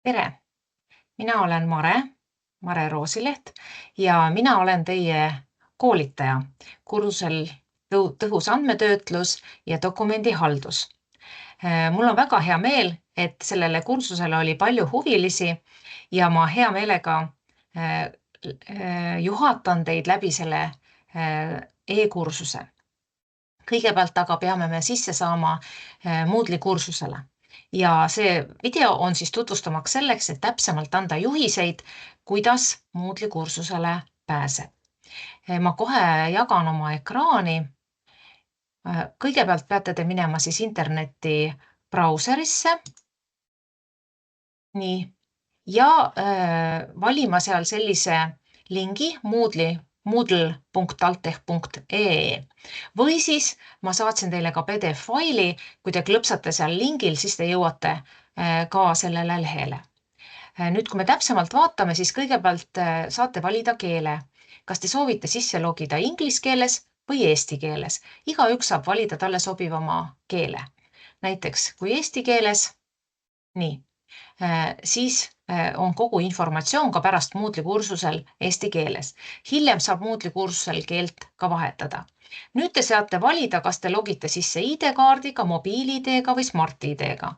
Tere! Mina olen Mare Roosileht ja mina olen teie koolitaja kursusel tõhus andmetöötlus ja dokumendihaldus. Mul on väga hea meel, et sellele kursusele oli palju huvilisi ja ma hea meelega juhatan teid läbi selle e-kursuse. Kõigepealt aga peame me sisse saama Moodle'i kursusele. Ja see video on siis tutvustamaks selleks, et täpsemalt anda juhiseid, kuidas Moodle'i kursusele pääseb. Ma kohe jagan oma ekraani. Kõigepealt peate te minema siis internetti brauserisse. Nii. Ja valima seal sellise lingi moodle.taltech.ee või siis ma saatsin teile ka PDF-faili, kui te klõpsate seal lingil, siis te jõuate ka sellele lehele. Nüüd, kui me täpsemalt vaatame, siis kõigepealt saate valida keele. Kas te soovite sisse logida inglise keeles või eesti keeles? Igaüks saab valida talle sobivama keele. Näiteks, kui eesti keeles, nii, siis on kogu informatsioon ka pärast Moodle'i kursusel eesti keeles. Hiljem saab Moodle'i kursusel keelt ka vahetada. Nüüd te saate valida, kas te logite sisse ID-kaardiga, mobiil-ID-ga või Smart-ID-ga.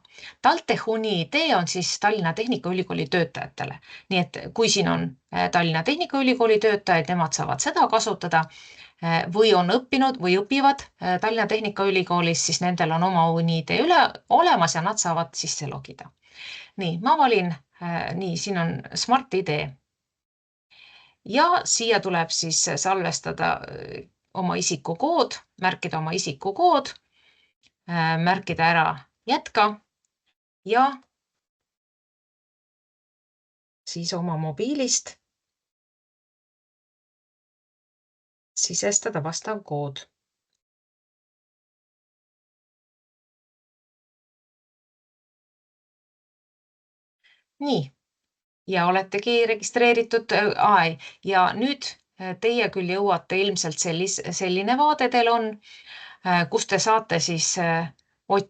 TalTech Uni ID on siis Tallinna Tehnikaülikooli töötajatele. Nii et kui siin on Tallinna Tehnikaülikooli töötajad, nemad saavad seda kasutada või on õppinud või õpivad Tallinna Tehnikaülikoolis, siis nendel on oma Uni ID olemas ja nad saavad sisse logida. Nii, ma valin, nii, siin on Smart ID. Ja siia tuleb siis salvestada oma isikukood, märkida oma isikukood, märkida ära jätka ja siis oma mobiilist sisestada vastav kood. Nii, ja oletegi registreeritud ja nüüd teie küll jõuate ilmselt selline vaade teil on, kus te saate siis,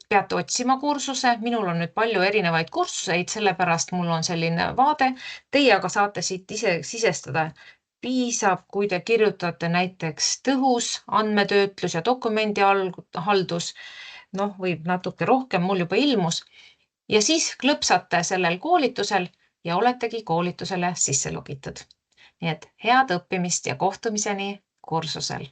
peate otsima kursuse. Minul on nüüd palju erinevaid kursuseid, sellepärast mul on selline vaade. Teie aga saate siit ise sisestada. Piisab, kui te kirjutate näiteks tõhus andmetöötlus ja dokumendihaldus. Noh, võib natuke rohkem, mul juba ilmus. Ja siis klõpsate sellel koolitusel ja oletegi koolitusele sisse logitud. Nii et head õppimist ja kohtumiseni kursusel!